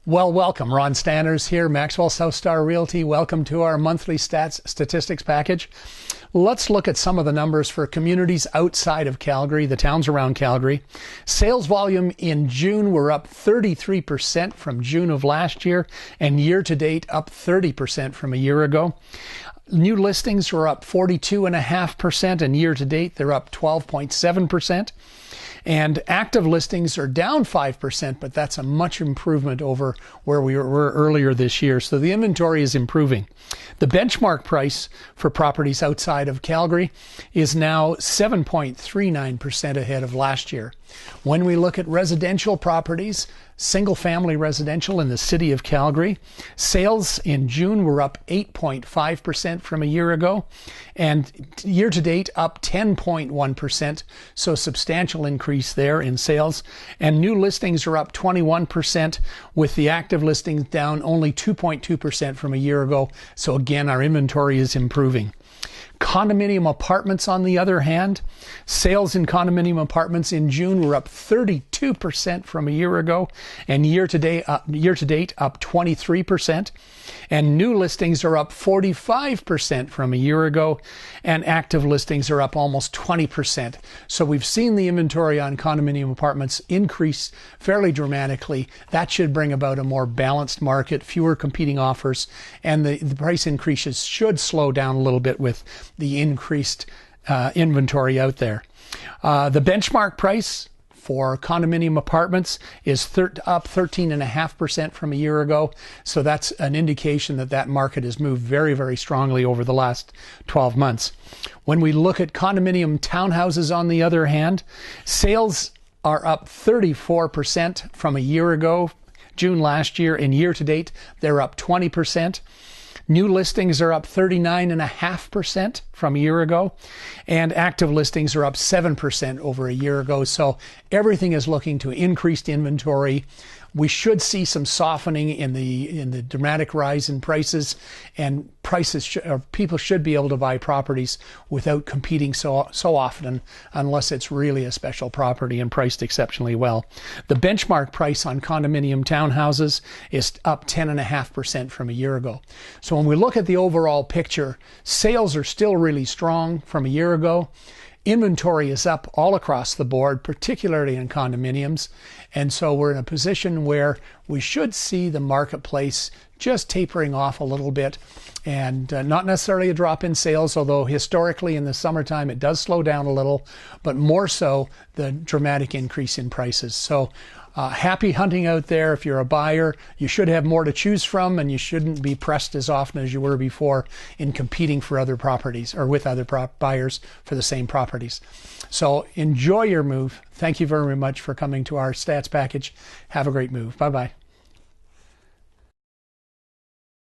Well, welcome. Ron Stanners here, MaxWell South Star Realty. Welcome to our monthly statistics package. Let's look at some of the numbers for communities outside of Calgary, the towns around Calgary. Sales volume in June were up 33% from June of last year, and year to date up 30% from a year ago. New listings were up 42.5%, and year to date they're up 12.7%. And active listings are down 5%, but that's a much improvement over where we were earlier this year. So the inventory is improving. The benchmark price for properties outside of Calgary is now 7.39% ahead of last year. When we look at residential properties, single-family residential in the city of Calgary, sales in June were up 8.5% from a year ago, and year-to-date up 10.1%, so substantial increase there in sales. And new listings are up 21%, with the active listings down only 2.2% from a year ago, so again, our inventory is improving. Condominium apartments, on the other hand, sales in condominium apartments in June were up 32% from a year ago, and year to date up 23%. And new listings are up 45% from a year ago, and active listings are up almost 20%. So we've seen the inventory on condominium apartments increase fairly dramatically. That should bring about a more balanced market, fewer competing offers, and the price increases should slow down a little bit with the increased inventory out there. The benchmark price for condominium apartments is up 13.5% from a year ago. So that's an indication that that market has moved very, very strongly over the last 12 months. When we look at condominium townhouses, on the other hand, sales are up 34% from a year ago, June last year, and year to date, they're up 20%. New listings are up 39.5% from a year ago, and active listings are up 7% over a year ago. So everything is looking to increased inventory. We should see some softening in the dramatic rise in prices, and people should be able to buy properties without competing so often, unless it's really a special property and priced exceptionally well. The benchmark price on condominium townhouses is up 10.5% from a year ago. So when we look at the overall picture, sales are still really strong from a year ago. Inventory is up all across the board, particularly in condominiums. And so we're in a position where we should see the marketplace just tapering off a little bit, and not necessarily a drop in sales, although historically in the summertime it does slow down a little, but more so the dramatic increase in prices. So happy hunting out there. If you're a buyer, you should have more to choose from, and you shouldn't be pressed as often as you were before in competing for other properties or with other buyers for the same properties. So enjoy your move. Thank you very much for coming to our stats package. Have a great move. Bye-bye.